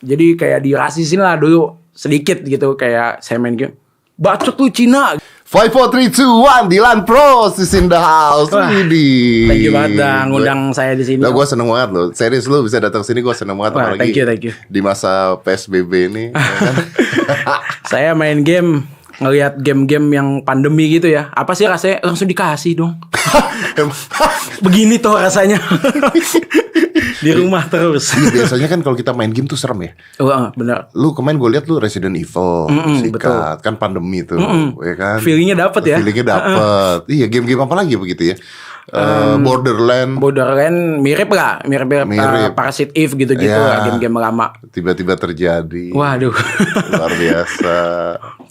Jadi kayak dirasisin lah dulu sedikit gitu, kayak saya main game. Bacot lu Cina. 5, 4, 3, 2, 1, Dilan Pros is in the house. Widih. Thank you banget dah ngundang saya di sini. Nah, gue seneng banget loh. Serius lu bisa datang sini, gue seneng banget. Wah, apalagi thank you. di masa PSBB ini. Ya kan? Saya main game, ngelihat game-game yang pandemi gitu ya. Apa sih rasanya? Langsung dikasih dong. Begini tuh rasanya. Di rumah terus. Iya, biasanya kan kalau kita main game tuh serem ya. Bener. Lu kemarin gue lihat lu Resident Evil, sikat kan pandemi tuh, ya kan. Feelingnya dapet ya. Feelingnya dapet. Iya, game-game apa lagi begitu ya? Borderland mirip lah, mirip. Parasite Eve gitu-gitu lah, game-game lama. Tiba-tiba terjadi. Waduh. Luar biasa.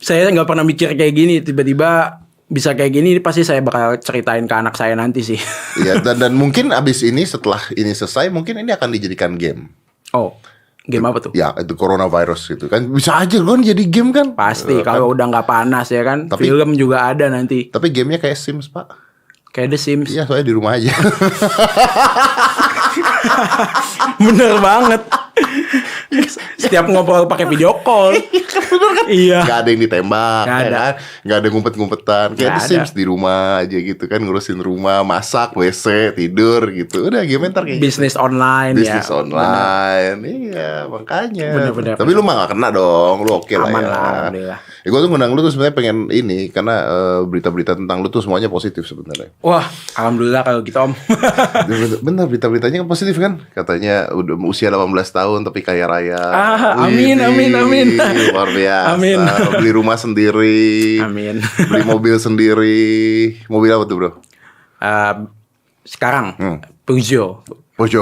Saya nggak pernah mikir kayak gini, tiba-tiba bisa kayak gini, pasti saya bakal ceritain ke anak saya nanti sih. Iya, dan mungkin abis ini, setelah ini selesai, mungkin ini akan dijadikan game. Oh, game apa tuh? Ya, itu coronavirus gitu kan. Bisa aja kan jadi game kan. Pasti, kalau udah nggak panas ya kan. Tapi, film juga ada nanti. Tapi gamenya kayak Sims, Pak. Kayak The Sims. Iya, soalnya di rumah aja. Bener banget. Setiap ngobrol pakai video call. Iya. Gak ada yang ditembak, gak ada. Kan? Gak ada ngumpet-ngumpetan. Kayak The Sims di rumah aja gitu kan, ngurusin rumah, masak, WC, tidur gitu. Udah game ntar kayak bisnis gitu. Online. Bisnis online. Bener. Iya, makanya. Bener. Tapi lu mah gak kena dong. Lu oke lah aman ya. Lah, alhamdulillah. Ya, gue tuh ngundang lu tuh sebenarnya pengen ini karena berita-berita tentang lu tuh semuanya positif sebenarnya. Wah, alhamdulillah kalau gitu Om. Bener, berita-beritanya kan positif kan? Katanya udah usia 18 tahun tapi kaya raya. Amin. Luar biasa. Amin. Beli rumah sendiri. Amin. Beli mobil sendiri. Mobil apa tuh, Bro? Sekarang Peugeot.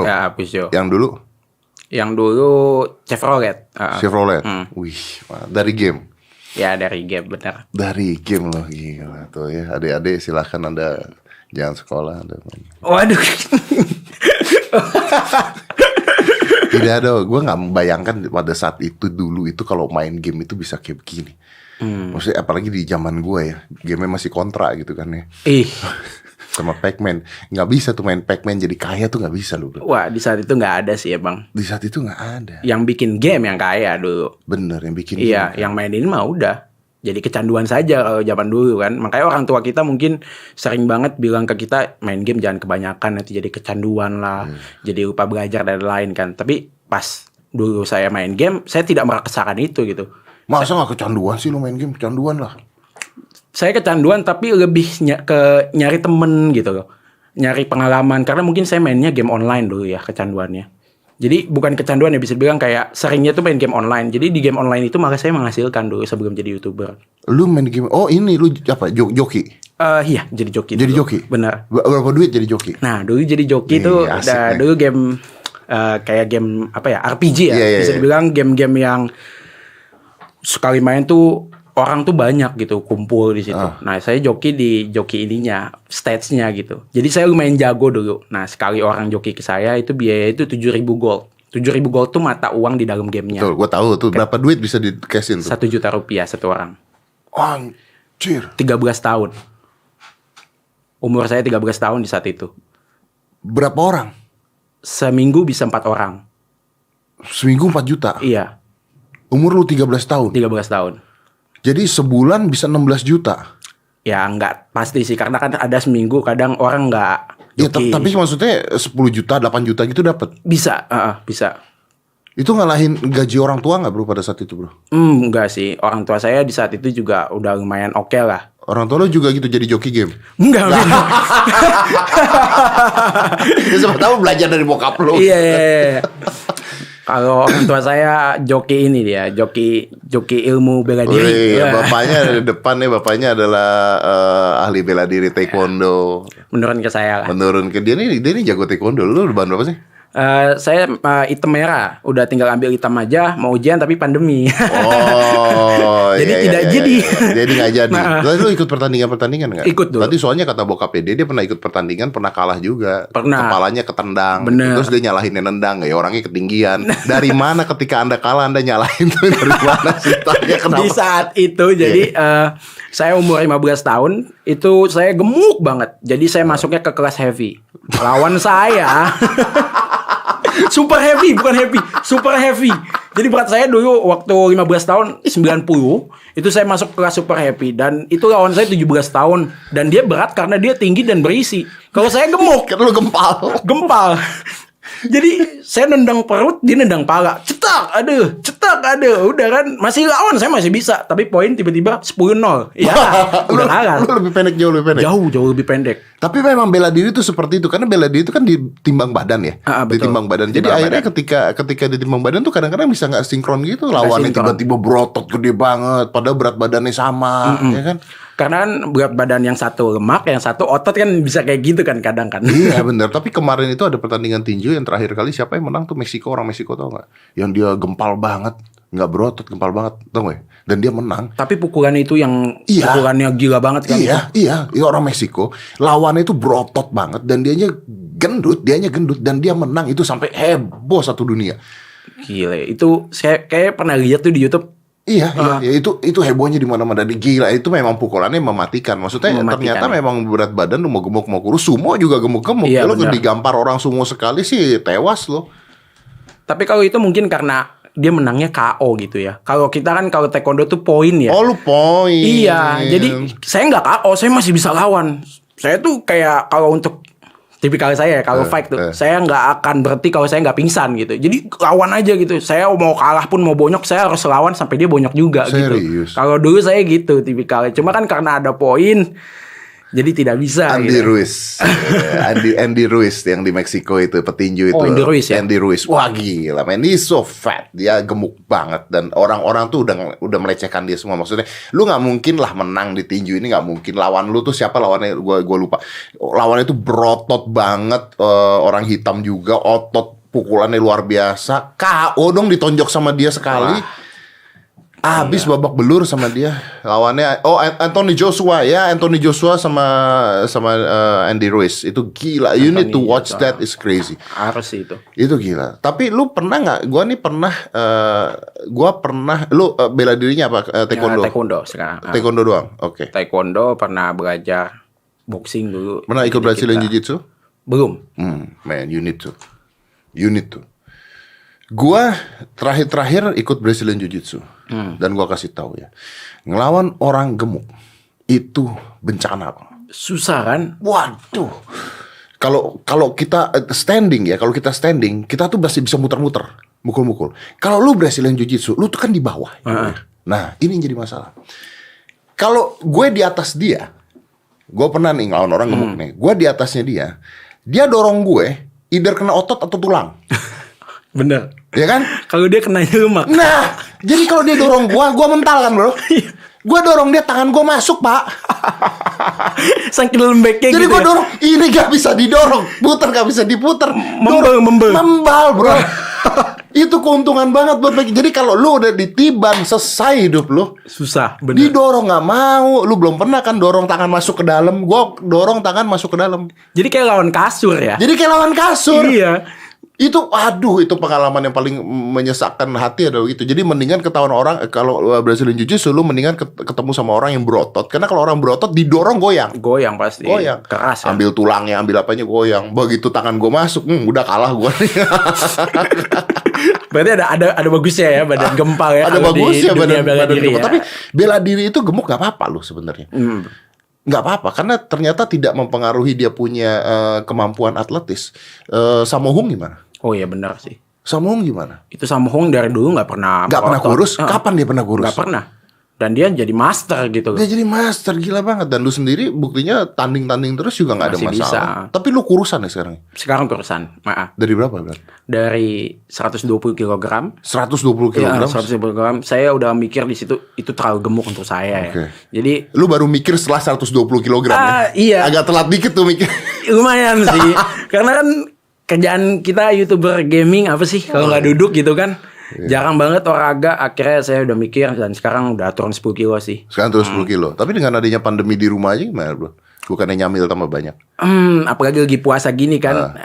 Ya, Peugeot. Yang dulu Chevrolet. Chevrolet. Wih, dari game. Ya, dari game, benar. Dari game loh, gila tuh ya. Adik-adik silahkan Anda jangan sekolah Anda. Waduh. Tidak ada, gue gak membayangkan pada saat itu dulu itu kalau main game itu bisa kayak begini. Maksudnya apalagi di zaman gue ya, game-nya masih kontra gitu kan ya. Sama Pac-Man, nggak bisa tuh main Pac-Man jadi kaya tuh nggak bisa loh, Bro. Wah, di saat itu nggak ada sih ya Bang. Di saat itu nggak ada. Yang bikin game yang kaya dulu. Bener, yang bikin. Iya, yang mainin mah udah. Jadi kecanduan saja kalau zaman dulu kan. Makanya orang tua kita mungkin sering banget bilang ke kita, main game jangan kebanyakan nanti jadi kecanduan lah, jadi lupa belajar dan lain kan. Tapi pas dulu saya main game, saya tidak merasakan itu gitu. Masa nggak kecanduan sih lo main game? Kecanduan lah. Saya kecanduan tapi lebih ke nyari temen gitu loh. Nyari pengalaman. Karena mungkin saya mainnya game online dulu ya kecanduannya. Jadi bukan kecanduan ya, bisa bilang kayak seringnya tuh main game online. Jadi di game online itu malah saya menghasilkan dulu sebelum jadi YouTuber. Lu main game, oh ini lu apa, joki? Iya, jadi joki. Jadi dulu. joki? Benar. Berapa duit jadi joki? Nah, dulu jadi joki tuh dulu game kayak game apa ya, RPG ya. Bisa dibilang game-game yang sekali main tuh orang tuh banyak gitu kumpul di situ. Nah, saya joki di joki ininya, stage-nya gitu. Jadi saya lumayan jago dulu. Nah, sekali orang joki ke saya itu biaya itu 7.000 gold. 7.000 gold tuh mata uang di dalam gamenya. Betul, gue tahu tuh berapa duit bisa di cashin tuh. 1 juta rupiah satu orang. Anjir. 13 tahun. Umur saya 13 tahun di saat itu. Berapa orang? Seminggu bisa 4 orang. Seminggu 4 juta? Iya. Umur lu 13 tahun? 13 tahun. Jadi sebulan bisa 16 juta? Ya nggak pasti sih, karena kan ada seminggu kadang orang nggak joki. Ya, tapi maksudnya 10 juta, 8 juta gitu dapat? Bisa, bisa. Itu ngalahin gaji orang tua nggak, Bro, pada saat itu, Bro? Enggak sih, orang tua saya di saat itu juga udah lumayan oke lah. Orang tua lo juga gitu jadi joki game? Enggak. Ya, siapa tahu belajar dari bokap lo. Iya. Kalau orang tua saya joki ini dia, joki ilmu bela diri. Ya. Bapaknya di depan nih, bapaknya adalah ahli bela diri taekwondo. Menurun ke saya lah. Menurun ke dia nih jago taekwondo. Lu ban berapa sih? Saya hitam merah, udah tinggal ambil hitam aja. Mau ujian tapi pandemi. Oh, jadi tidak jadi. Jadi nggak jadi. Lalu lu ikut pertandingan nggak? Ikut dulu. Tadi soalnya kata bokapnya dia pernah ikut pertandingan, pernah kalah juga. Pernah. Kepalanya ketendang. Bener. Terus dia nyalahin yang nendang, ya orangnya ketinggian. Dari mana ketika Anda kalah Anda nyalahin tuh dari mana sih? Di saat itu jadi saya umur 15 tahun itu saya gemuk banget. Jadi saya masuknya ke kelas heavy. Lawan saya super heavy, bukan happy, super heavy. Jadi berat saya dulu waktu 15 tahun 90 itu saya masuk kelas super happy dan itu lawan saya 17 tahun dan dia berat karena dia tinggi dan berisi. Kalau saya gemuk, Kan lu gempal. gempal. Jadi saya nendang perut, dia nendang pala. Cetak, aduh. Udah kan, masih lawan saya masih bisa. Tapi poin tiba-tiba 10-0. Ya, udah kalah. Lu lebih pendek, jauh lebih pendek. Jauh lebih pendek. Tapi memang bela diri itu seperti itu. Karena bela diri itu kan ditimbang badan ya. Betul. Ditimbang badan. Jadi akhirnya ketika ditimbang badan tuh kadang-kadang bisa gak sinkron gitu. Lawannya tiba-tiba berotot gede banget. Padahal berat badannya sama. Ya kan? Karena kan berat badan yang satu lemak, yang satu otot kan bisa kayak gitu kan kadang kan. Iya benar. Tapi kemarin itu ada pertandingan tinju yang terakhir kali siapa yang menang tuh Meksiko. Orang Meksiko tau gak? Yang dia gempal banget. Gak berotot, gempal banget. Tau gak? Dan dia menang. Tapi pukulan itu yang pukulannya gila banget kan. Iya, orang Meksiko. Lawannya itu berotot banget. Dan dianya gendut. Dan dia menang. Itu sampai heboh satu dunia. Gile. Itu saya kayak pernah lihat tuh di YouTube. Iya, itu hebohnya di mana-mana. Gila, itu memang pukulannya mematikan. Maksudnya ternyata memang berat badan lu mau gemuk mau kurus, sumo juga gemuk-gemuk. Iya, lu digampar orang sumo sekali sih tewas lo. Tapi kalau itu mungkin karena dia menangnya KO gitu ya. Kalau kita kan kalau taekwondo tuh poin ya. Oh, lu poin. Iya, jadi saya nggak KO, saya masih bisa lawan. Saya tuh kayak kalau untuk tipikal saya kalau fight tuh, saya nggak akan berhenti kalau saya nggak pingsan gitu. Jadi lawan aja gitu. Saya mau kalah pun mau bonyok, saya harus lawan sampai dia bonyok juga. Serius? Gitu. Kalau dulu saya gitu tipikalnya. Cuma kan karena ada poin, jadi tidak bisa. Andy Ruiz, Andy Ruiz yang di Meksiko itu petinju itu. Oh, Andy Ruiz ya. Andy Ruiz, wah gila, man, he's so fat, dia gemuk banget dan orang-orang tuh udah melecehkan dia semua. Maksudnya, lu nggak mungkin lah menang di tinju ini, nggak mungkin. Lawan lu tuh siapa lawannya? Gua lupa. Lawannya itu berotot banget, orang hitam juga, otot pukulannya luar biasa. KO dong ditonjok sama dia sekali. Habis babak belur sama dia. Lawannya Anthony Joshua ya, Anthony Joshua sama Andy Ruiz. Itu gila. You need to watch that, is crazy. Harus itu. Itu gila. Tapi lu pernah nggak? Gua pernah. Lu bela dirinya apa? Taekwondo. Ya, taekwondo sekarang. Taekwondo doang. Oke. Taekwondo pernah belajar boxing dulu. Pernah ikut Brazilian Jiu-Jitsu? Belum. Man, you need to. Gua terakhir ikut Brazilian Jiu-Jitsu. Dan gua kasih tahu ya, ngelawan orang gemuk itu bencana, Bang. Susah kan? Waduh. Kalau kita standing, kita tuh masih bisa muter-muter, mukul-mukul. Kalau lu Brazilian Jiu-Jitsu, lu tuh kan di bawah. Nah, ini yang jadi masalah. Kalau gue di atas dia, gue pernah nih ngelawan orang gemuk nih. Gue di atasnya dia dorong gue, either kena otot atau tulang. Bener. Ya kan? Kalau dia kena lemak. Nah, jadi kalau dia dorong gua mental kan, bro. Gua dorong dia, tangan gua masuk, Pak. Saking lembeknya jadi gitu. Jadi gua dorong, ini gak bisa didorong, puter gak bisa diputer. Membal, bro. Itu keuntungan banget buat Becky. Jadi kalau lu udah ditiban, selesai hidup lu. Susah, bener. Didorong gak mau. Lu belum pernah kan dorong tangan masuk ke dalam. Gua dorong tangan masuk ke dalam. Jadi kayak lawan kasur ya. Iya. Itu pengalaman yang paling menyesakkan hati adalah gitu. Jadi mendingan ketahuan orang, kalau Brazilian Jiu-Jitsu lu mendingan ketemu sama orang yang berotot. Karena kalau orang berotot didorong goyang. Goyang pasti. Goyang. Keras ya. Ambil tulangnya, ambil apanya goyang. Begitu tangan gue masuk, udah kalah gue. Berarti ada bagusnya ya badan gempal ya. Ada bagusnya badan diri gempal. ya. Tapi bela diri itu gemuk gak apa-apa loh sebenarnya. Nggak apa-apa karena ternyata tidak mempengaruhi dia punya kemampuan atletis. Sammo Hung gimana? Oh iya benar sih. Sammo Hung gimana? Itu Sammo Hung dari dulu nggak pernah kurus. Kapan dia pernah kurus? Nggak pernah. Dan dia jadi master gitu. Dia jadi master, gila banget. Dan lu sendiri buktinya tanding-tanding terus juga nggak ada masalah. Bisa. Tapi lu kurusan ya sekarang? Sekarang kurusan. Maaf. Dari berapa berarti? Dari 120 kg. 120 kg? Ya, 120 kg. Saya udah mikir di situ itu terlalu gemuk untuk saya ya. Jadi lu baru mikir setelah 120 kg ya? Iya. Agak telat dikit tuh mikir. Lumayan sih. Karena kan kerjaan kita YouTuber gaming apa sih kalau nggak duduk gitu kan. Jarang banget olahraga. Akhirnya saya udah mikir dan sekarang udah turun 10 kilo sih. Sekarang turun 10 kilo. Tapi dengan adanya pandemi di rumah aja gimana, bro? Bukannya nyamil tambah banyak. Apalagi lagi puasa gini kan.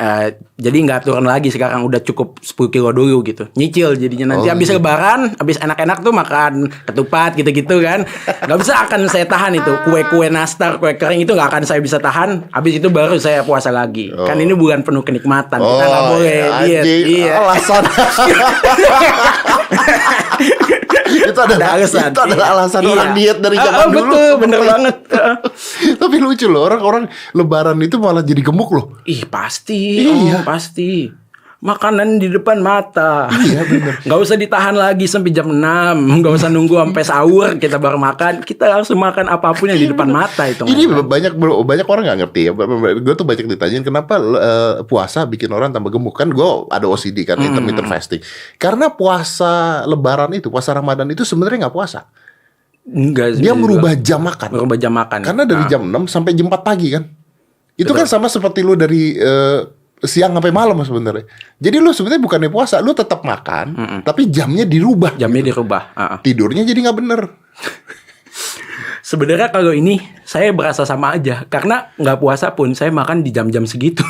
Jadi nggak turun lagi sekarang, udah cukup 10 kilo dulu gitu. Nyicil jadinya nanti habis lebaran, habis enak-enak tuh makan ketupat gitu-gitu kan. Nggak bisa akan saya tahan itu. Kue-kue nastar, kue kering itu nggak akan saya bisa tahan. Habis itu baru saya puasa lagi. Kan ini bulan penuh kenikmatan. Kita nggak boleh diet. Iya. Alasan. Itu adalah alasan orang diet dari zaman dulu. Betul, bener banget. Tapi lucu loh, orang-orang lebaran itu malah jadi gemuk loh. Pasti. Pasti. Makanan di depan mata. Iya bener. Gak usah ditahan lagi sampai jam 6. Gak usah nunggu sampai sahur kita baru makan. Kita langsung makan apapun yang di depan mata itu. Ini banyak orang gak ngerti ya. Gue tuh banyak ditanyain kenapa puasa bikin orang tambah gemuk. Kan gue ada OCD kan, intermittent fasting. Karena puasa lebaran itu, puasa Ramadan itu sebenarnya gak puasa. Enggak sih. Dia merubah jam makan. Merubah jam makan. Karena dari jam 6 sampai jam 4 pagi kan. Itu kan sama seperti lu dari siang sampai malam sebenarnya. Jadi lu sebenarnya bukannya puasa, lu tetap makan, tapi jamnya dirubah. Jamnya dirubah. Tidurnya jadi nggak bener. Sebenarnya kalau ini saya berasa sama aja, karena nggak puasa pun saya makan di jam-jam segitu.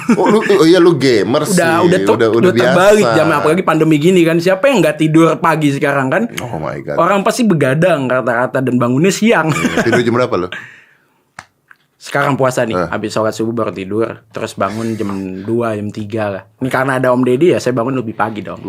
Iya lu gamer sih. Udah terbalik jam, apalagi pandemi gini kan. Siapa yang nggak tidur pagi sekarang kan? Oh my god. Orang pasti begadang rata-rata dan bangunnya siang. Tidur jam berapa lu? Sekarang puasa nih, habis sholat subuh baru tidur, terus bangun jam 2, jam 3 lah. Ini karena ada Om Deddy ya, saya bangun lebih pagi dong.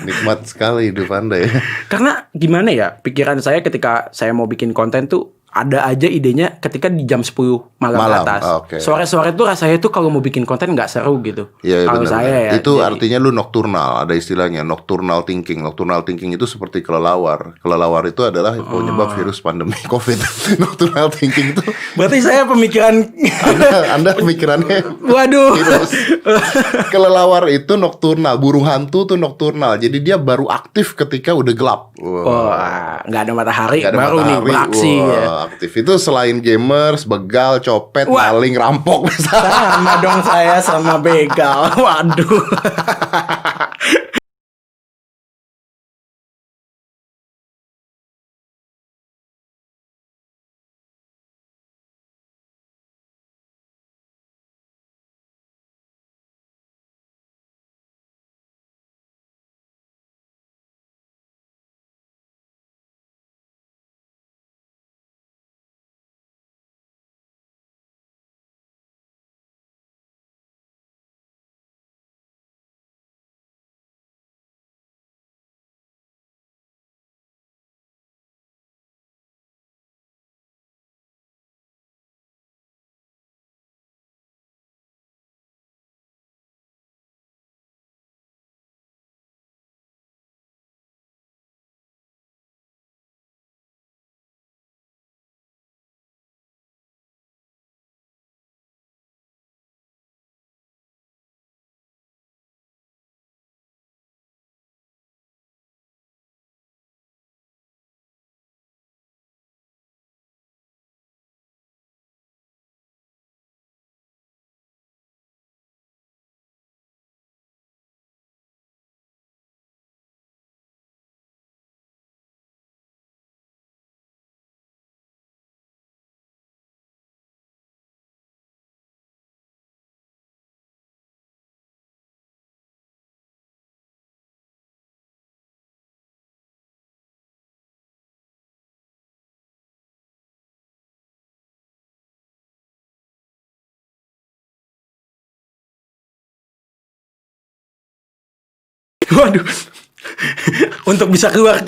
Nikmat sekali hidup Anda ya. Karena gimana ya, pikiran saya ketika saya mau bikin konten tuh ada aja idenya ketika di jam 10 malam ke atas. Okay. Sore-sore tuh rasanya tuh kalau mau bikin konten nggak seru gitu. Iya, kalau saya ya. Itu artinya lu nocturnal, ada istilahnya nocturnal thinking. Nocturnal thinking itu seperti kelelawar. Kelelawar itu adalah penyebab virus pandemi COVID. Nocturnal thinking itu. Berarti saya pemikiran Anda pemikirannya. Waduh. Virus. Kelelawar itu nocturnal, burung hantu tuh nocturnal. Jadi dia baru aktif ketika udah gelap. Nggak ada matahari, baru nih beraksi ya. Aktif itu selain gamers, begal, copet, maling, rampok. Sama dong saya sama begal. Waduh. Waduh. Untuk bisa keluar.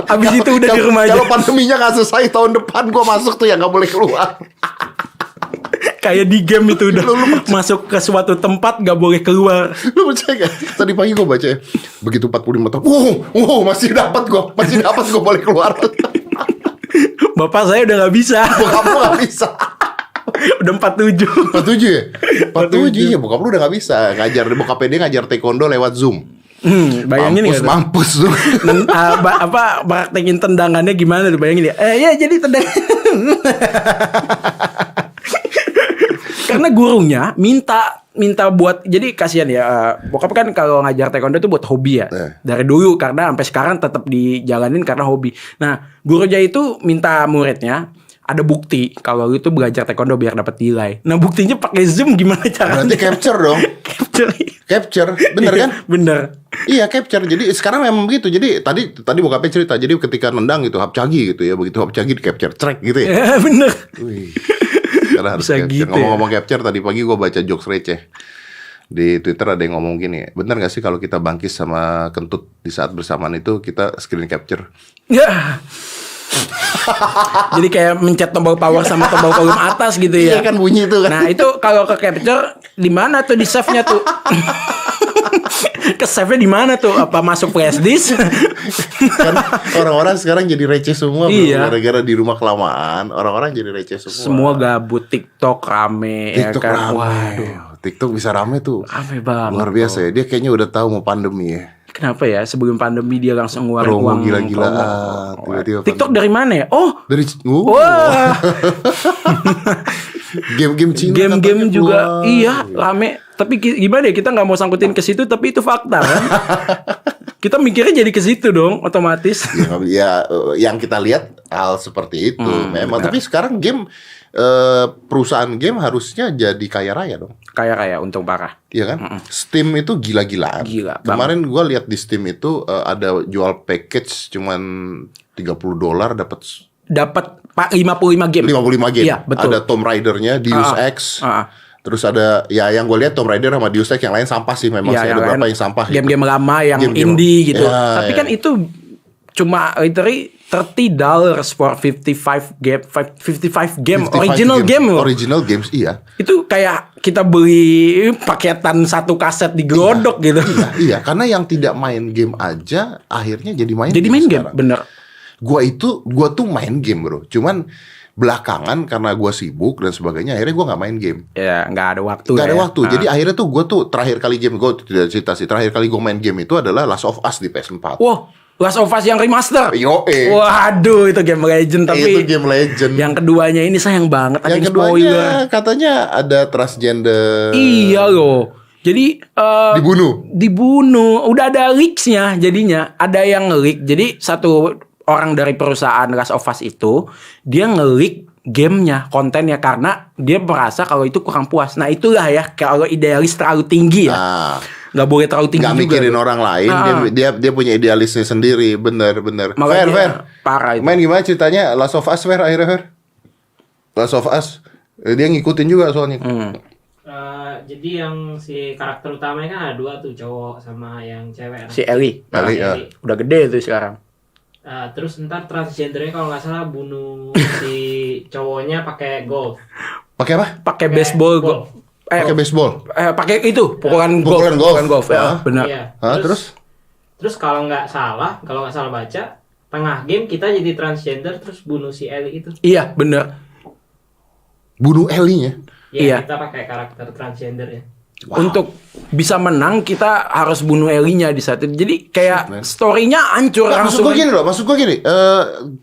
Abis itu udah di rumah aja. Kalau pandeminya gak selesai tahun depan, gue masuk tuh ya gak boleh keluar. Kayak di game itu udah masuk ke suatu tempat gak boleh keluar. Lu percaya gak? Tadi pagi gue baca ya, begitu 45 tahun, masih dapat gue boleh keluar. Bapak saya udah gak bisa. Bokap lu gak bisa. Udah 47 ya? 47 ya, bokap lu udah gak bisa. Bokapnya dia ngajar taekwondo lewat Zoom. Bayangin mampus tuh. Praktekin tendangannya gimana tuh, bayangin ya. Ya jadi tendang. Karena gurunya minta buat, jadi kasihan ya, bokap kan kalau ngajar taekwondo itu buat hobi ya. Dari dulu, karena sampai sekarang tetap dijalanin karena hobi. Nah, gurunya itu minta muridnya ada bukti kalau lu itu belajar taekwondo biar dapat nilai. Nah buktinya pakai Zoom gimana caranya? Berarti capture dong. Capture, bener kan? Bener. Iya capture. Jadi sekarang memang begitu. Jadi tadi bokapnya cerita. Jadi ketika nendang gitu Hapcagi gitu ya, begitu Hapcagi di capture track gitu ya. Bener. Wih. Karena harus Bisa capture. gitu Ngomong-ngomong capture, tadi pagi gue baca jokes receh di Twitter. Ada yang ngomong gini, bener gak sih kalau kita bangkis sama kentut di saat bersamaan itu kita screen capture? Ya. Jadi kayak mencet tombol power sama tombol volume atas gitu ya. Iya kan bunyi itu kan. Nah itu kalau ke capture di mana tuh di save-nya tuh? Ke save-nya di mana tuh? Apa masuk flash disk? Kan orang-orang sekarang jadi receh semua. Iya. Gara-gara di rumah kelamaan, orang-orang jadi receh semua. Semua gabut, TikTok rame. TikTok ya kan? rame. Waduh, TikTok bisa rame tuh. rame banget. Luar biasa ya. Dia kayaknya udah tahu mau pandemi ya. Kenapa ya sebelum pandemi dia langsung ngeluarin Promo uang gila-gilaan. promo. Tiba-tiba TikTok dari mana ya? Oh, dari wah. game-game Cina. Game-game katanya juga keluar. iya rame. Tapi gimana ya, kita nggak mau sangkutin ke situ, tapi itu fakta kan. Kita mikirnya jadi ke situ dong otomatis. Ya, yang kita lihat hal seperti itu memang. benar. Tapi sekarang game perusahaan game harusnya jadi kaya raya dong. Kayak untung parah. Iya kan? Steam itu gila-gilaan. Gila banget. Kemarin gua lihat di Steam itu ada jual package cuman $30 dapat Pak 55 game. 55 game. Iya, betul. Ada Tomb Raider-nya, Deus Ex. Terus ada ya yang gue lihat Tomb Raider sama Deus Ex, yang lain sampah sih memang sih, ada beberapa yang sampah. Game-game lama yang Game-game indie gitu. Ya, Tapi kan itu cuma literally $30 for 55 game 55 original game loh. Original games, iya. Itu kayak kita beli paketan satu kaset di Glodok gitu. Iya, karena yang tidak main game aja akhirnya jadi main Jadi game main game, sekarang. bener. Gua tuh main game bro, cuman belakangan karena gua sibuk dan sebagainya akhirnya gua nggak main game. Ya nggak ada waktu. Gak ada ya. waktu. Jadi akhirnya tuh gue tuh terakhir kali game, gue tidak cerita sih, terakhir kali gue main game itu adalah Last of Us di PS4. Wow, Last of Us yang remaster. Yoe. Waduh, itu game legend. Tapi Itu game legend. yang keduanya ini sayang banget. Ada Yang spoiler. keduanya katanya ada transgender. Iya loh. Jadi dibunuh. Udah ada leaks-nya jadinya. Ada yang nge-leak. Jadi satu orang dari perusahaan Last of Us itu dia nge-leak gamenya, kontennya, karena dia merasa kalau itu kurang puas. Nah itulah ya, kalau idealis terlalu tinggi ya. Nggak boleh terlalu tinggi Gak juga. mikirin orang lain, dia punya idealisnya sendiri, bener. Fair. Parah itu. Main gimana ceritanya Last of Us, Fair, akhirnya Fair? Last of Us, dia ngikutin juga soalnya. Jadi yang si karakter utamanya kan ada dua tuh, cowok sama yang cewek. Si Ellie. Ellie. Udah gede tuh sekarang. Terus ntar transgendernya kalau nggak salah bunuh si cowoknya pakai golf. Pakai apa? Pakai baseball. Pakai baseball. Pakai itu pukulan golf. Ya, benar. Iya. Terus kalau nggak salah baca, tengah game kita jadi transgender terus bunuh si Ellie itu. Iya, benar. Bunuh Ellie-nya. Iya. Kita pakai karakter transgender ya. Wow. Untuk bisa menang kita harus bunuh Ellie-nya di saat itu. Jadi kayak story-nya hancur langsung. Maksud gue gini,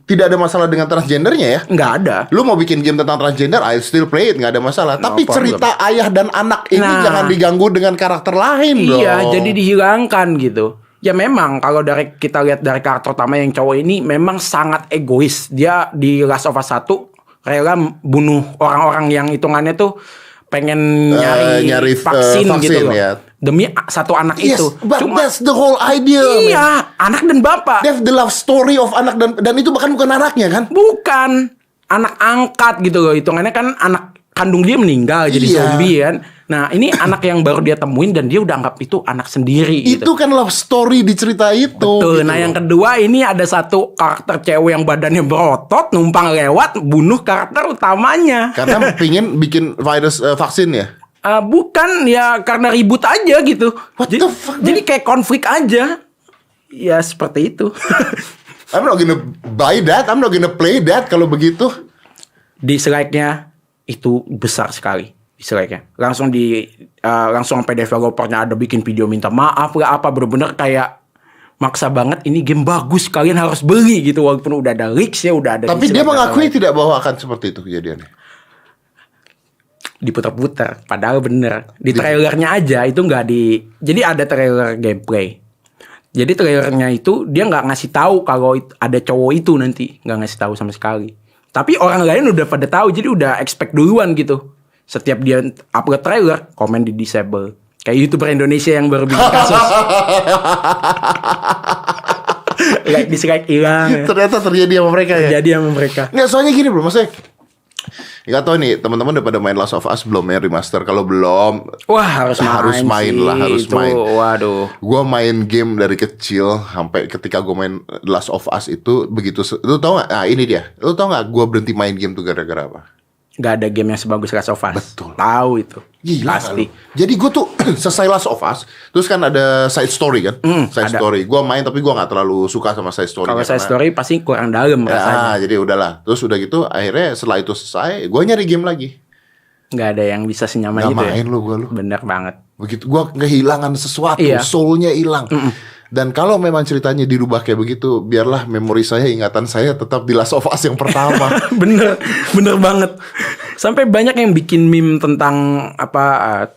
tidak ada masalah dengan transgendernya ya? Nggak ada. Lu mau bikin game tentang transgender, I still play it, nggak ada masalah. Tapi cerita ayah dan anak ini jangan diganggu dengan karakter lain dong. Iya, jadi dihilangkan gitu. Ya memang kalau kita lihat dari karakter utama yang cowok ini memang sangat egois. Dia di Last of Us 1 rela bunuh orang-orang yang hitungannya tuh pengen nyari vaksin gitu loh. Ya. Demi satu anak itu. But that's the whole idea. Iya, anak dan bapak. That's the love story of anak dan itu bahkan bukan anaknya kan? Bukan. Anak angkat gitu loh. Hitungannya kan anak kandung dia meninggal jadi zombie kan. Nah, ini anak yang baru dia temuin dan dia udah anggap itu anak sendiri gitu. Itu kan love story di cerita itu. Betul. Gitu. Nah, yang kedua ini ada satu karakter cewek yang badannya berotot numpang lewat bunuh karakter utamanya. Karena pingin bikin virus vaksin ya? Bukan, ya karena ribut aja gitu. What the fuck? Jadi kayak konflik aja. Ya seperti itu. I'm not gonna buy that, I'm not gonna play that kalau begitu. Dislike-nya itu besar sekali. Dislike-nya. Langsung sampai developernya ada bikin video minta maaf lah apa, bener-bener kayak maksa banget ini game bagus kalian harus beli gitu walaupun udah ada leaks ya udah ada. Tapi dia mengakui tidak bahwa akan seperti itu kejadiannya. Diputar-putar padahal bener di trailernya aja itu nggak di. Jadi ada trailer gameplay. Jadi trailernya itu dia nggak ngasih tahu kalau ada cowok itu nanti nggak ngasih tahu sama sekali. Tapi orang lain udah pada tahu, jadi udah expect duluan gitu. Setiap dia upload trailer, komen di disable. Kayak YouTuber Indonesia yang baru bikin kasus. Dislike hilang ya. Ternyata terjadi sama mereka ya. Terjadi sama mereka. Nggak, soalnya gini bro, maksudnya nggak tahu nih teman-teman udah pada main Last of Us belum ya remaster? Kalau belum, wah harus main lah, harus itu. main. Waduh. Gua main game dari kecil sampai ketika gue main Last of Us itu begitu. Lu tau nggak? Nah ini dia. Lu tau nggak? Gue berhenti main game tuh gara-gara apa? Gak ada game yang sebagus Last of Us. Betul. Tahu itu. Gila pasti. Jadi gue tuh selesai Last of Us, terus kan ada side story kan? Side ada. story. Gue main tapi gue nggak terlalu suka sama side story. Kalau side story pasti kurang dalam rasanya. Jadi udahlah. Terus udah gitu akhirnya setelah itu selesai, gue nyari game lagi. Gak ada yang bisa senyaman Gak itu main ya. lu gue lu. Bener banget. Begitu gue kehilangan sesuatu, Iya. soulnya hilang. Dan kalau memang ceritanya dirubah kayak begitu, biarlah memori saya, ingatan saya tetap di Last of Us yang pertama. bener banget. Sampai banyak yang bikin meme tentang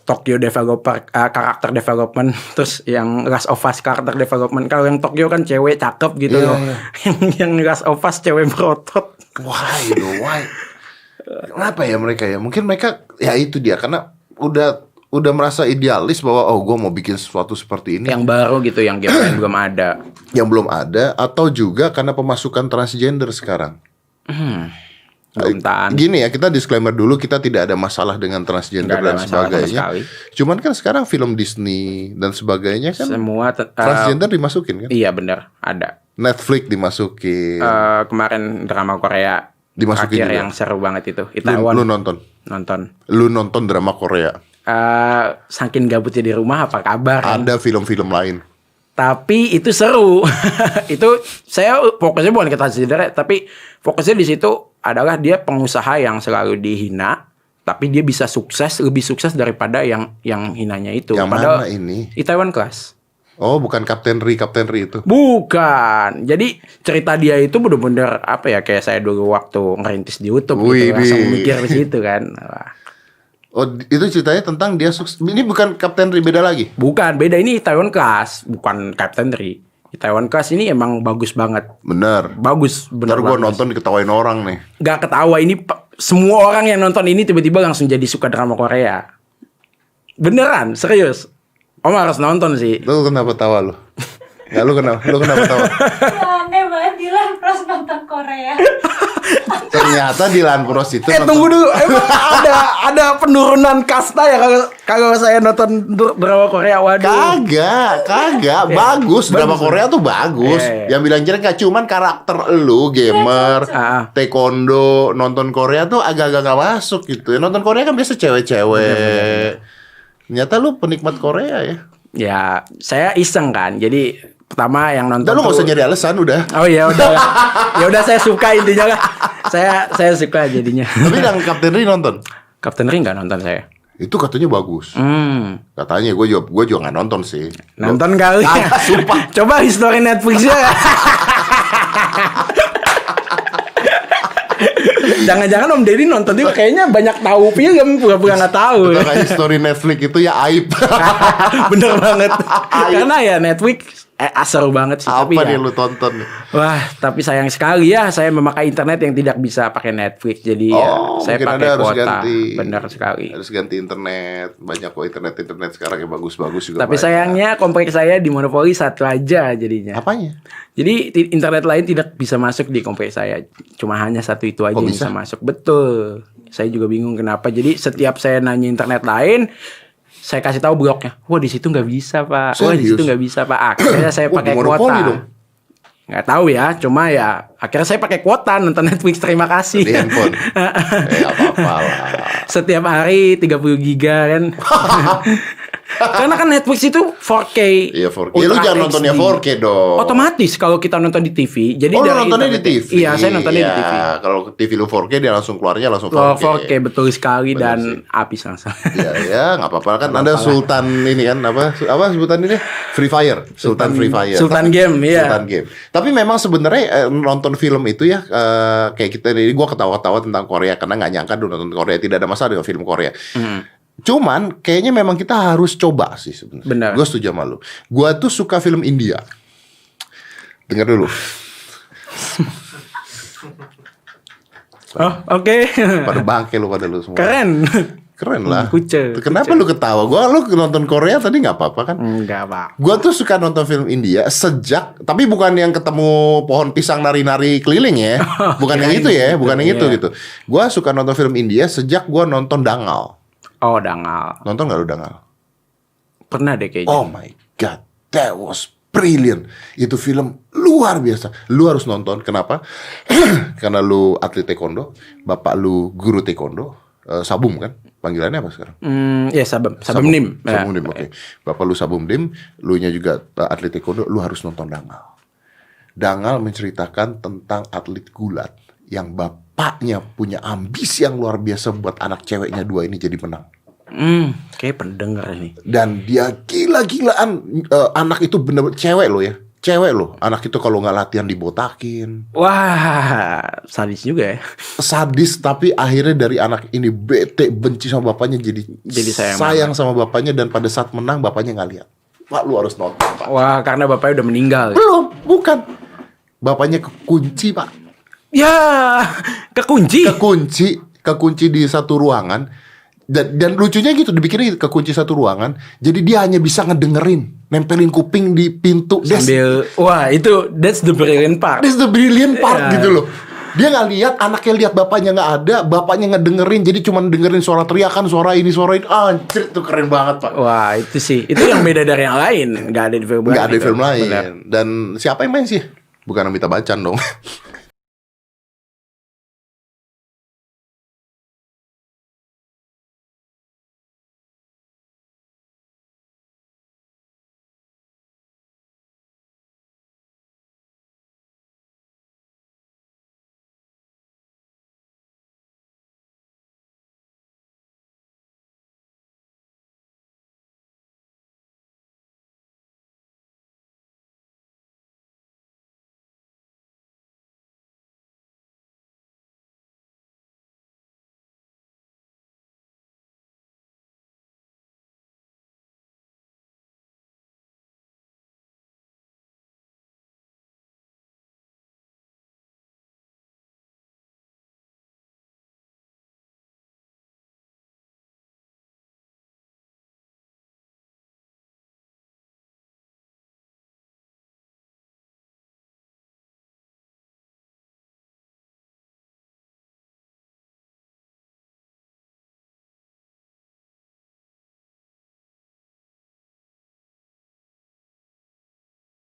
Tokyo developer karakter development, terus yang Last of Us karakter development. Kalau yang Tokyo kan cewek cakep gitu Iya, loh. iya. Yang Last of Us cewek berotot. Why? Kenapa ya mereka ya? Mungkin mereka ya itu dia karena udah merasa idealis bahwa gue mau bikin sesuatu seperti ini Yang baru gitu, yang game lain belum ada. yang belum ada, atau juga karena pemasukan transgender sekarang. Belum tahan. Gini ya, kita disclaimer dulu, kita tidak ada masalah dengan transgender Nggak ada dan masalah sama sebagainya. sekali. Cuman kan sekarang film Disney dan sebagainya kan Semua transgender dimasukin kan? iya bener, ada. Netflix dimasukin. Kemarin drama Korea Dimasukin terakhir juga. yang seru banget itu. Lu Itaewon nonton? nonton. Lu nonton drama Korea? Saking gabutnya di rumah apa kabar kan? Ada film-film lain. Tapi itu seru. Itu saya fokusnya bukan ke transgender, tapi fokusnya di situ adalah dia pengusaha yang selalu dihina, tapi dia bisa sukses, lebih sukses daripada yang hinanya itu. Yang Padahal mana ini? Itaewon Class. Oh, bukan Kapten Ri itu. Bukan. Jadi cerita dia itu bener-bener kayak saya dulu waktu ngerintis di YouTube Wih, gitu, langsung wih. mikir di situ kan. Wah. Oh, itu ceritanya tentang dia sukses. Ini bukan Kapten Ri, beda lagi. Bukan, beda, ini Itaewon Class, bukan Captain Ri. Itaewon Class ini emang bagus banget. Bener. Bagus, bener Ntar gue banget. nonton diketawain orang nih. Gak ketawa, ini semua orang yang nonton ini tiba-tiba langsung jadi suka drama Korea. Beneran, serius. Om harus nonton sih. Lu kenapa tawa lu? Ya lu kenapa tawa? Aneh banget Dilan pros nonton Korea. Ternyata di Lanpros itu Tunggu dulu, emang ada penurunan kasta ya kalau saya nonton drama Korea? Waduh. Kagak, bagus. Drama Korea tuh bagus. Iya. Yang bilang jelek gak cuman karakter lu, gamer, taekwondo, nonton Korea tuh agak-agak gak masuk gitu. Nonton Korea kan biasa cewek-cewek. Ternyata lu penikmat Korea ya. Ya, saya iseng kan. Jadi pertama yang nonton Udah lu gak tuh- usah nyari alasan udah. Oh ya udah. Ya udah, saya suka intinya lah. Saya suka jadinya. Tapi yang Kapten Ri nonton? Kapten Ring nggak nonton saya. Itu katanya bagus. Katanya gue juga gak nonton sih. Nonton kali. Kagak, sumpah. Coba history Netflixnya. Jangan-jangan Om Deddy nonton juga kayaknya banyak tahu film, pura-pura nggak tahu. Kayak story Netflix itu ya aib. Bener banget. Karena ya Netflix seru banget sih. Apa tapi nih ya, lu tonton? wah, tapi sayang sekali ya saya memakai internet yang tidak bisa pakai Netflix. Jadi ya saya mungkin pakai Anda harus kuota. ganti. Bener sekali. Harus ganti internet. Banyak kok internet sekarang yang bagus-bagus juga. Tapi banyak. sayangnya komplek saya di Monopoli satu aja jadinya. Apanya? Jadi internet lain tidak bisa masuk di komplek saya. Cuma hanya satu itu aja Kok yang bisa? bisa masuk. Betul. Saya juga bingung kenapa. Jadi setiap saya nanya internet lain, saya kasih tahu bloknya. Wah, di situ nggak bisa, Pak. Wah, di Serius? situ nggak bisa, Pak. Akhirnya saya Wah, pakai di Monopoli kuota. dong. Nggak tahu ya, cuma ya akhirnya saya pakai kuota nonton Netflix. Terima kasih. Di handphone. Apa-apa lah. Setiap hari 30 giga kan. Karena kan Netflix itu 4K. Iya 4K. Ya, lu Ultra jangan nontonnya HD. 4K dong. Otomatis kalau kita nonton di TV. Jadi Oh, lu dari nontonnya di internet- TV? Iya, saya nontonnya di TV. Kalau TV lu 4K dia langsung keluarnya langsung 4K. Oh, 4K betul sekali. Bener Dan sih. habis langsung. Ya nggak apa-apa kan. Anda Sultan ini kan apa sebutan ini? Free Fire. Sultan Free Fire. Sultan Game, iya. Sultan Game. Tapi memang sebenarnya nonton film itu ya kayak kita ini gue ketawa-ketawa tentang Korea karena nggak nyangka dulu nonton Korea, tidak ada masalah dengan film Korea. Cuman kayaknya memang kita harus coba sih sebenarnya. Benar. Gue setuju sama lu. Gue tuh suka film India. Dengar dulu. Oke. Pada bangke lu pada lu semua. Keren lah. Kuce. Kenapa lu ketawa? Lu nonton Korea tadi nggak apa-apa kan? Enggak, Pak. Gua tuh suka nonton film India sejak, tapi bukan yang ketemu pohon pisang nari-nari keliling ya. Bukan yang itu ya, bukan yang itu gitu. Gua suka nonton film India sejak gua nonton Dangal. Oh, Dangal. Nonton nggak lu Dangal? Pernah deh kayaknya. Oh my god, that was brilliant. Itu film luar biasa. Lu harus nonton. Kenapa? Karena lu atlet taekwondo, bapak lu guru taekwondo, Sabum kan? Panggilannya apa sekarang? Ya Sabum Nim. Sabum Nim, oke. Bapak lu Sabum Nim, lu nya juga atlet taekwondo, lu harus nonton Dangal. Dangal menceritakan tentang atlet gulat yang bapaknya punya ambisi yang luar biasa buat anak ceweknya dua ini jadi menang. Kayak pendengar ini. Dan dia gila-gilaan, anak itu bener-bener cewek lo ya. Cewek loh, anak itu kalau nggak latihan dibotakin. Wah, sadis juga ya. Sadis, tapi akhirnya dari anak ini bete, benci sama bapaknya, jadi sayang sama bapaknya. Dan pada saat menang bapaknya nggak lihat. Pak, lu harus nonton, Pak. Wah, karena bapaknya udah meninggal. Belum, bukan. Bapaknya kekunci, Pak. Ya, kekunci di satu ruangan. Dan lucunya gitu, dibikinnya kekunci satu ruangan. Jadi dia hanya bisa ngedengerin, nempelin kuping di pintu sambil, that's the brilliant part. Gitu loh. Dia nggak lihat, anaknya lihat bapaknya nggak ada, bapaknya ngedengerin, jadi cuma dengerin suara teriakan, suara ini. Anjir, itu keren banget, Pak. Wah, itu yang beda dari yang lain. Nggak ada di film lain. Nggak ada di film lain. Benar. Dan siapa yang main sih? Bukan Amitabh Bachchan dong.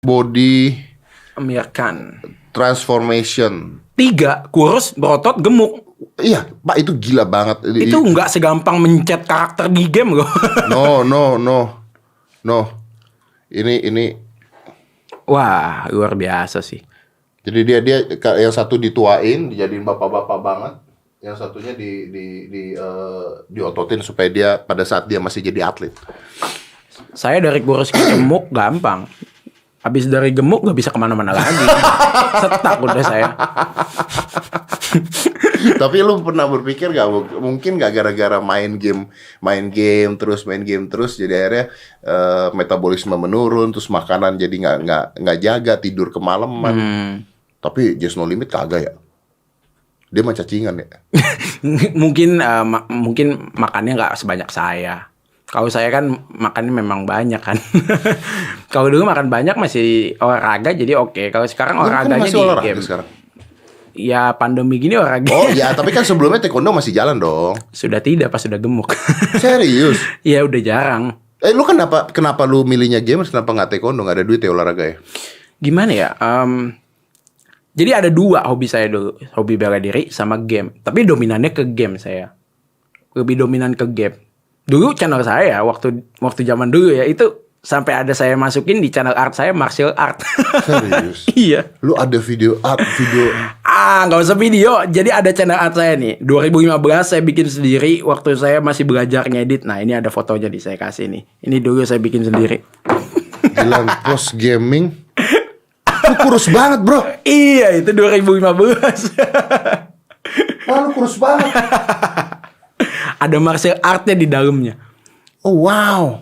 Body Amir Khan. Transformation 3, kurus, berotot, gemuk. Iya, Pak, itu gila banget. Itu nggak segampang mencet karakter di game loh. No. Ini. Wah, luar biasa sih. Jadi dia yang satu dituain, dijadiin bapak-bapak banget. Yang satunya diototin supaya dia pada saat dia masih jadi atlet. Saya dari kurus ke gemuk gampang. Habis dari gemuk gak bisa kemana-mana lagi. Setak udah saya. Tapi lu pernah berpikir gak, mungkin gak gara-gara main game terus jadi akhirnya metabolisme menurun, terus makanan jadi nggak jaga, tidur kemalaman. Tapi Just No Limit kagak ya? Dia mah cacingan ya? Mungkin makannya nggak sebanyak saya. Kalau saya kan makannya memang banyak kan. Kalau dulu makan banyak masih olahraga jadi oke. Kalau sekarang olahraganya masih di olahraga game. Sekarang. Ya pandemi gini olahraga. Oh ya, tapi kan sebelumnya taekwondo masih jalan dong. Sudah tidak, pas sudah gemuk. Serius? Iya, udah jarang. Lu kenapa lu milihnya games, kenapa nggak taekwondo? Nggak ada duit ya olahraga ya? Gimana ya? Jadi ada 2 hobi saya dulu. Hobi bela diri sama game. Tapi dominannya ke game saya. Lebih dominan ke game. Dulu channel saya waktu zaman dulu ya itu sampai ada saya masukin di channel art saya martial art. Serius? Iya. Lu ada video art? Nggak usah video. Jadi ada channel art saya nih. 2015 saya bikin sendiri waktu saya masih belajar ngedit. Nah, ini ada fotonya saya kasih nih. Ini dulu saya bikin sendiri. Gilang post gaming. Lu kurus banget, bro. Iya, itu 2015. Wah, lu kurus banget. Ada martial artnya di dalamnya. Oh, wow.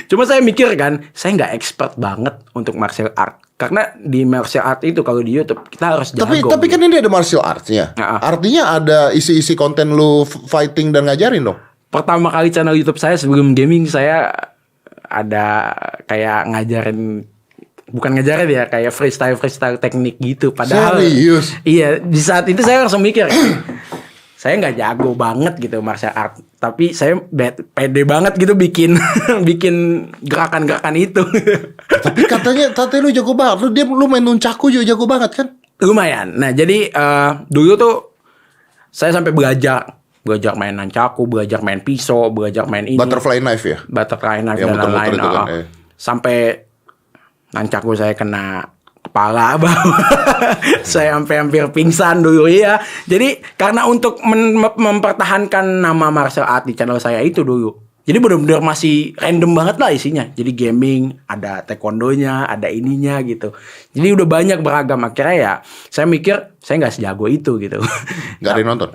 Cuma saya mikir kan, saya nggak expert banget untuk martial art. Karena di martial art itu kalau di YouTube kita harus jago. Tapi kan ini ada martial arts-nya. Artinya ada isi-isi konten lu fighting dan ngajarin dong. Pertama kali channel YouTube saya sebelum gaming, saya ada kayak ngajarin, bukan ngajarin ya, kayak freestyle teknik gitu. Padahal serius? Iya, di saat itu saya langsung mikir saya nggak jago banget gitu martial art, tapi saya pede banget gitu bikin gerakan-gerakan itu. Tapi katanya lu jago banget. Lu main nunchaku juga jago banget kan? Lumayan. Nah jadi dulu tuh saya sampai belajar main nunchaku, belajar main pisau, belajar main ini. Butterfly knife ya? Butterfly knife yang dan lain-lain. Kan, sampai nunchaku saya kena kepala bawah. Saya hampir pingsan dulu ya. Jadi karena untuk mempertahankan nama martial art di channel saya itu dulu, jadi benar-benar masih random banget lah isinya. Jadi gaming, ada taekwondonya, ada ininya gitu. Jadi udah banyak beragam. Akhirnya ya saya mikir saya nggak sejago itu gitu. Nggak ada yang nonton?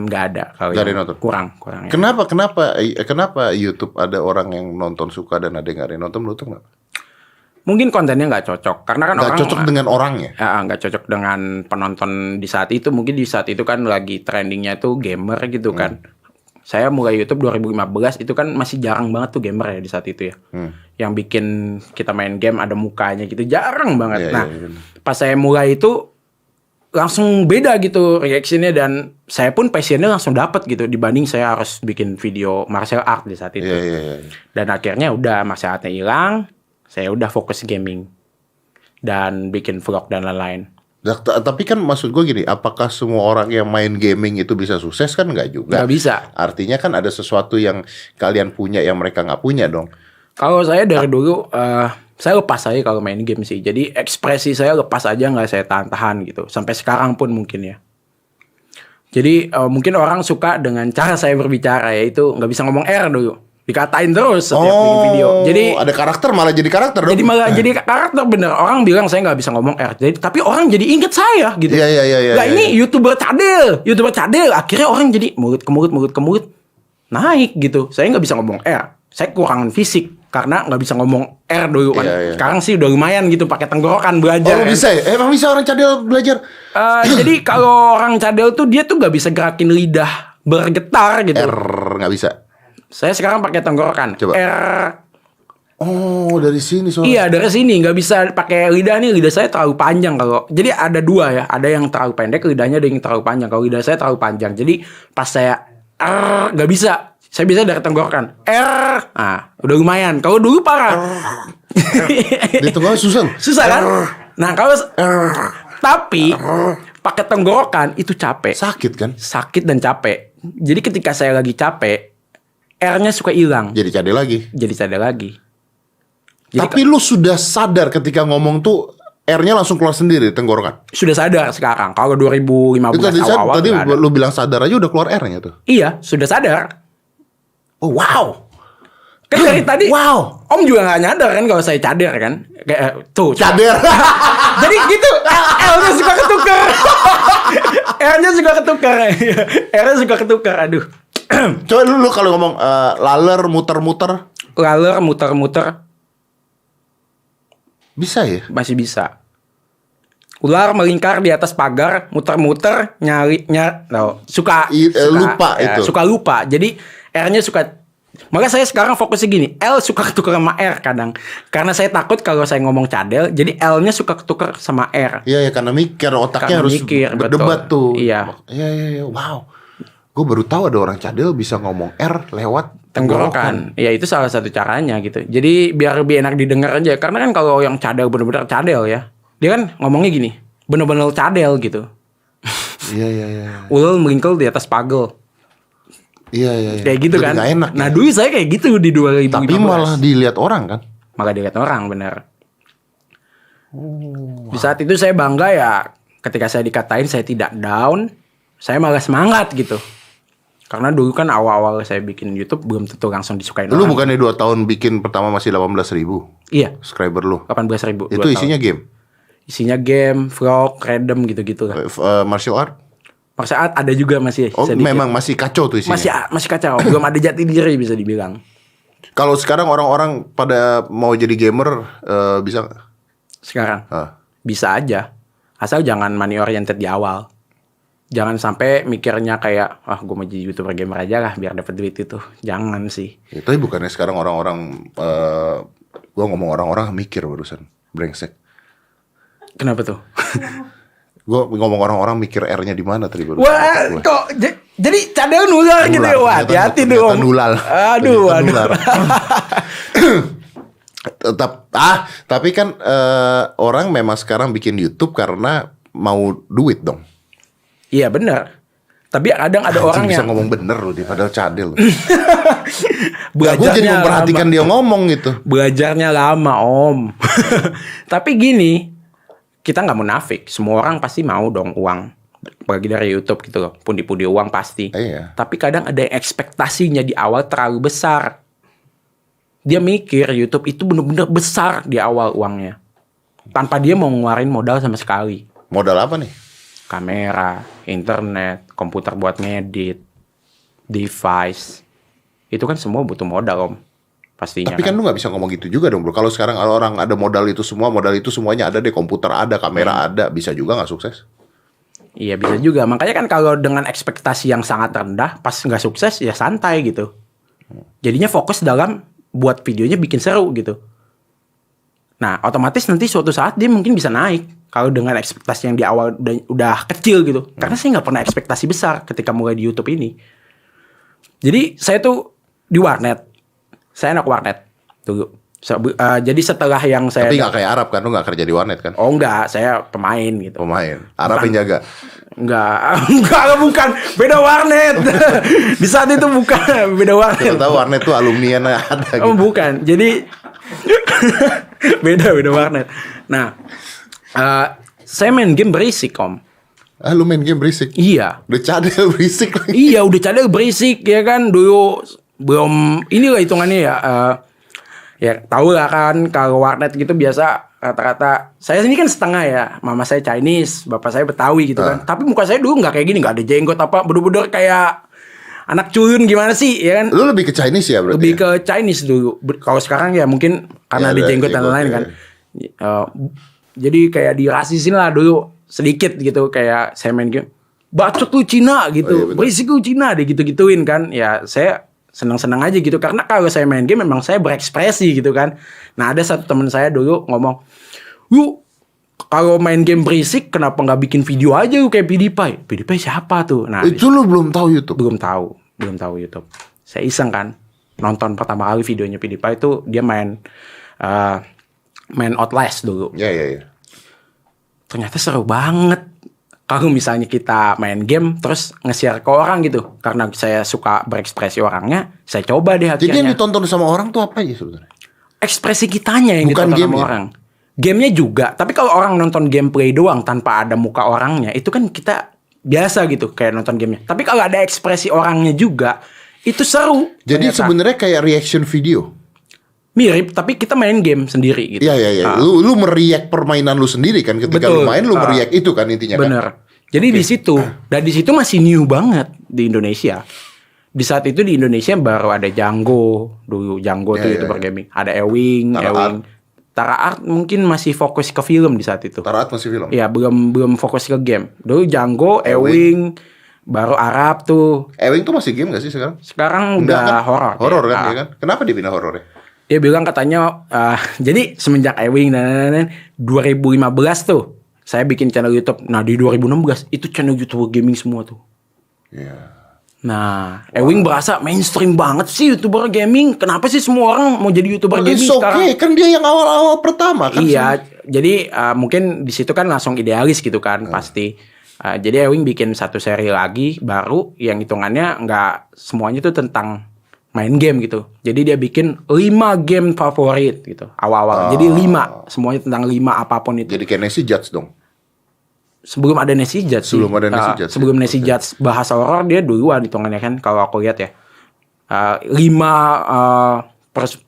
Nggak ada. Kalau nggak ada yang nonton? Kurang ya. Kenapa YouTube ada orang yang nonton suka dan ada yang nggak ada yang nonton, menurut lu nggak? Mungkin kontennya nggak cocok, karena kan nggak cocok dengan orangnya. Nggak cocok dengan penonton di saat itu. Mungkin di saat itu kan lagi trendingnya tuh gamer gitu kan. Saya mulai YouTube 2015 itu kan masih jarang banget tuh gamer ya di saat itu ya. Yang bikin kita main game ada mukanya gitu, jarang banget. Pas saya mulai itu langsung beda gitu reaksinya, dan saya pun passionnya langsung dapat gitu dibanding saya harus bikin video martial art di saat itu. Dan akhirnya udah martial artnya hilang. Saya udah fokus gaming dan bikin vlog dan lain-lain. Tapi kan maksud gue gini, apakah semua orang yang main gaming itu bisa sukses? Kan nggak juga. Nggak bisa. Artinya kan ada sesuatu yang kalian punya yang mereka nggak punya dong. Kalau saya dari dulu, saya lepas aja kalau main game sih. Jadi ekspresi saya lepas aja, nggak saya tahan-tahan gitu. Sampai sekarang pun mungkin ya. Jadi mungkin orang suka dengan cara saya berbicara, yaitu nggak bisa ngomong R dulu. Dikatain terus setiap bikin video. Jadi ada karakter, malah jadi karakter dong. Jadi malah jadi karakter bener. Orang bilang saya nggak bisa ngomong R. Jadi tapi orang jadi inget saya gitu. Iya. Nah ini YouTuber cadel. Akhirnya orang jadi mulut ke mulut naik gitu. Saya nggak bisa ngomong R. Saya kekurangan fisik karena nggak bisa ngomong R dulu kan. Sekarang sih udah lumayan gitu pakai tenggorokan belajar. Oh bisa ya? Emang bisa orang cadel belajar? Jadi kalau orang cadel tuh dia tuh nggak bisa gerakin lidah bergetar gitu. R nggak bisa. Saya sekarang pakai tenggorokan. Coba. R. Oh, dari sini soalnya. Iya, dari sini. Nggak bisa pakai lidah nih. Lidah saya terlalu panjang kalau. Jadi ada dua ya. Ada yang terlalu pendek, lidahnya ada yang terlalu panjang. Kalau lidah saya terlalu panjang. Jadi pas saya R, nggak bisa. Saya bisa dari tenggorokan. R. Nah, udah lumayan. Kalau dulu parah. Di tenggorokan susah. Susah kan? Nah, kalau tapi pakai tenggorokan itu capek. Sakit kan? Sakit dan capek. Jadi ketika saya lagi capek, R-nya suka hilang. Jadi cadel lagi. Jadi tapi lu sudah sadar ketika ngomong tuh R-nya langsung keluar sendiri di tenggorokan? Sudah sadar sekarang. Kalau 2015 awal-awal tadi lu bilang sadar aja udah keluar R-nya tuh. Iya, sudah sadar. Oh wow. Kan dari tadi Om juga gak nyadar kan kalau saya cadel kan. Tuh cadel. Jadi gitu, L-nya suka ketukar. R-nya suka ketukar. Aduh. Coba lu kalau ngomong laler muter-muter. Laler muter-muter. Bisa ya? Masih bisa. Ular melingkar di atas pagar, muter-muter, suka lupa ya, itu. Suka lupa. Jadi R-nya suka. Maka saya sekarang fokusnya gini, L suka ketukar sama R kadang. Karena saya takut kalau saya ngomong cadel, jadi L-nya suka ketukar sama R. Iya, karena otaknya harus berdebat tuh. Iya. Wow. Gue baru tahu ada orang cadel bisa ngomong R lewat tenggorokan. Ya itu salah satu caranya gitu. Jadi biar lebih enak didengar aja. Karena kan kalau yang cadel bener-bener cadel ya, dia kan ngomongnya gini, bener-bener cadel gitu. Iya. Ulul melingkar di atas pagel. Iya. Kayak gitu kan. Gak enak. Nah dulu saya kayak gitu di 2015. Tapi malah dilihat orang kan. Malah dilihat orang bener. Di saat itu saya bangga ya. Ketika saya dikatain saya tidak down, saya malah semangat gitu. Karena dulu kan awal-awal saya bikin YouTube belum tentu langsung disukain orang. Lu bukannya 2 tahun bikin pertama masih 18.000? Iya. Subscriber lu? 18.000. Itu isinya game? Isinya game, vlog, random gitu-gitu lah. Martial art? Martial art ada juga masih. Oh memang masih kacau tuh isinya? Masih kacau. Belum ada jati diri bisa dibilang. Kalau sekarang orang-orang pada mau jadi gamer bisa gak? sekarang. Bisa aja. Asal jangan money oriented di awal. Jangan sampai mikirnya kayak, gue mau jadi YouTuber gamer aja lah biar dapat duit itu. Jangan sih. Tapi bukannya sekarang orang-orang, gue ngomong orang-orang mikir barusan, brengsek. Kenapa tuh? Gue ngomong orang-orang mikir R-nya di mana tadi barusan. Wah, kok jadi cadel nular gitu ya? Wah, hati-hati dong. Nulal. Aduh. Tapi kan orang memang sekarang bikin YouTube karena mau duit dong. Iya benar. Tapi kadang ada orang bisa yang ngomong bener loh dia, padahal cadel loh. Gue jadi memperhatikan dia ngomong gitu. Belajarnya lama om. Tapi gini, kita nggak munafik. Semua orang pasti mau dong uang. Bagi dari YouTube gitu loh. Pundi-pundi uang pasti. Iya. Tapi kadang ada yang ekspektasinya di awal terlalu besar. Dia mikir YouTube itu bener-bener besar di awal uangnya. Tanpa dia mau ngeluarin modal sama sekali. Modal apa nih? Kamera, internet, komputer buat ngedit, device. Itu kan semua butuh modal om. Pastinya. Tapi kan lu gak bisa ngomong gitu juga dong bro. Kalau sekarang orang ada modal itu semuanya ada deh. Komputer ada, kamera ada. Bisa juga gak sukses? Iya bisa juga. Makanya kan kalau dengan ekspektasi yang sangat rendah, pas gak sukses ya santai gitu. Jadinya fokus dalam buat videonya bikin seru gitu. Nah otomatis nanti suatu saat dia mungkin bisa naik. Kalau dengan ekspektasi yang di awal udah kecil gitu. Karena saya gak pernah ekspektasi besar ketika mulai di YouTube ini. Jadi saya tuh di warnet. Saya anak warnet dulu. Jadi setelah yang saya... Tapi gak kayak Arab kan? Lu gak kerja di warnet kan? Oh enggak, saya pemain gitu. Pemain? Arab yang jaga? Bukan. Beda warnet. Di saat itu bukan. Beda warnet. Kita tahu warnet tuh alumni yang ada gitu. Oh bukan. Jadi... beda warnet. Nah... saya main game berisik om. Lu main game berisik? Iya. Udah cadel berisik lagi. Iya udah cadel berisik ya kan. Dulu belum inilah hitungannya ya. Ya tahu lah kan kalau warnet gitu biasa rata-rata. Saya sini kan setengah ya. Mama saya Chinese, bapak saya Betawi gitu kan. Tapi muka saya dulu nggak kayak gini, nggak ada jenggot apa. Bener-bener kayak anak culun gimana sih ya kan. Lu lebih ke Chinese ya berarti? Lebih ke Chinese dulu. Kalau sekarang ya mungkin karena ada jenggot dan lain-lain kan. Jadi kayak dirasisin lah dulu sedikit gitu. Kayak saya main game, bacot lu Cina gitu, berisik lu Cina deh gitu-gituin kan. Ya saya senang-senang aja gitu. Karena kalau saya main game memang saya berekspresi gitu kan. Nah ada satu teman saya dulu ngomong, yuk kalau main game berisik kenapa gak bikin video aja lu kayak PewDiePie. PewDiePie siapa tuh? Nah itu lu belum tahu YouTube? Belum tahu YouTube. Saya iseng kan nonton pertama kali videonya PewDiePie itu dia main Outlast dulu. Iya. Ternyata seru banget. Kalau misalnya kita main game terus nge-share ke orang gitu. Karena saya suka berekspresi orangnya, saya coba deh akhirnya. Jadi yang ditonton sama orang tuh apa aja sebenarnya? Ekspresi kitanya yang bukan ditonton sama orang. Gamenya juga. Tapi kalau orang nonton gameplay doang tanpa ada muka orangnya, itu kan kita biasa gitu kayak nonton gamenya. Tapi kalau ada ekspresi orangnya juga, itu seru. Jadi sebenarnya kayak reaction video. Mirip, tapi kita main game sendiri gitu. Iya. Lu meriak permainan lu sendiri kan ketika lu main, lu meriak itu kan intinya kan. Bener. Jadi di situ, dan di situ masih new banget di Indonesia. Di saat itu di Indonesia baru ada Django, dulu Django tuh YouTuber gaming. Ada Ewing. Tara Art mungkin masih fokus ke film di saat itu. Tara Art masih film. Iya, belum fokus ke game. Dulu Django, Ewing, baru Arab tuh. Ewing tuh masih game gak sih sekarang? Sekarang udah horor. Horor kan dia kan? Kenapa dia pindah horor ya? Dia bilang katanya, jadi semenjak Ewing dan 2015 tuh, saya bikin channel YouTube. Nah di 2016 itu channel YouTube gaming semua tuh. Iya. Nah, Ewing berasa mainstream banget sih YouTuber gaming. Kenapa sih semua orang mau jadi YouTuber gaming sekarang? Kan dia yang awal-awal pertama kan. Iya, jadi mungkin di situ kan langsung idealis gitu kan pasti. Jadi Ewing bikin satu seri lagi baru yang hitungannya nggak semuanya tuh tentang main game gitu. Jadi dia bikin 5 game favorit gitu awal-awal. Jadi 5 semuanya tentang 5 apapun itu. Jadi kayak Nancy Judge dong. Sebelum ada Nancy Judge sih. Sebelum Nancy Judge bahasa horor dia duluan hitungannya kan kalau aku lihat ya. 5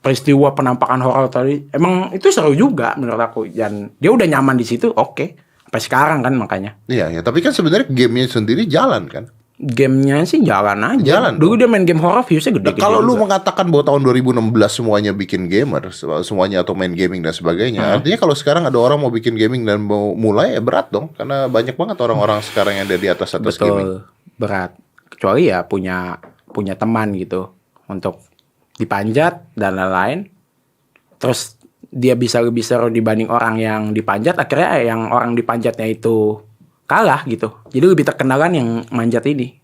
peristiwa penampakan horor tadi emang itu seru juga menurut aku, dan dia udah nyaman di situ. Oke. Sampai sekarang kan makanya. Iya, tapi kan sebenarnya gamenya sendiri jalan kan. Gamenya sih jalan aja. Jalan Dulu dia main game horror viewsnya gede-gede. Kalau lu juga. mengatakan bahwa tahun 2016 semuanya bikin gamer, semuanya atau main gaming dan sebagainya, artinya kalau sekarang ada orang mau bikin gaming dan mau mulai ya berat dong, karena banyak banget orang-orang sekarang yang ada di atas Betul, gaming. berat. Kecuali ya punya teman gitu untuk dipanjat dan lain-lain. Terus dia bisa lebih seru dibanding orang yang dipanjat, akhirnya yang orang dipanjatnya itu kalah gitu. Jadi lebih terkenal kan yang manjat ini.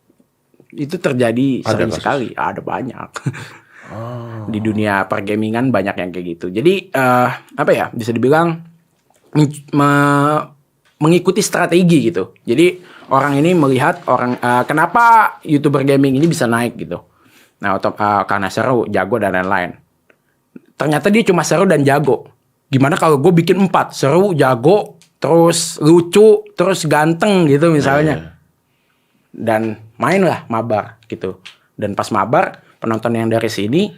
Itu terjadi sering sekali. Ada banyak. Di dunia pergamingan banyak yang kayak gitu. Jadi apa ya? Bisa dibilang mengikuti strategi gitu. Jadi orang ini melihat kenapa YouTuber gaming ini bisa naik gitu. Nah, karena seru, jago dan lain-lain. Ternyata dia cuma seru dan jago. Gimana kalau gue bikin 4 seru, jago, terus lucu, terus ganteng gitu misalnya. Dan mainlah mabar gitu. Dan pas mabar, penonton yang dari sini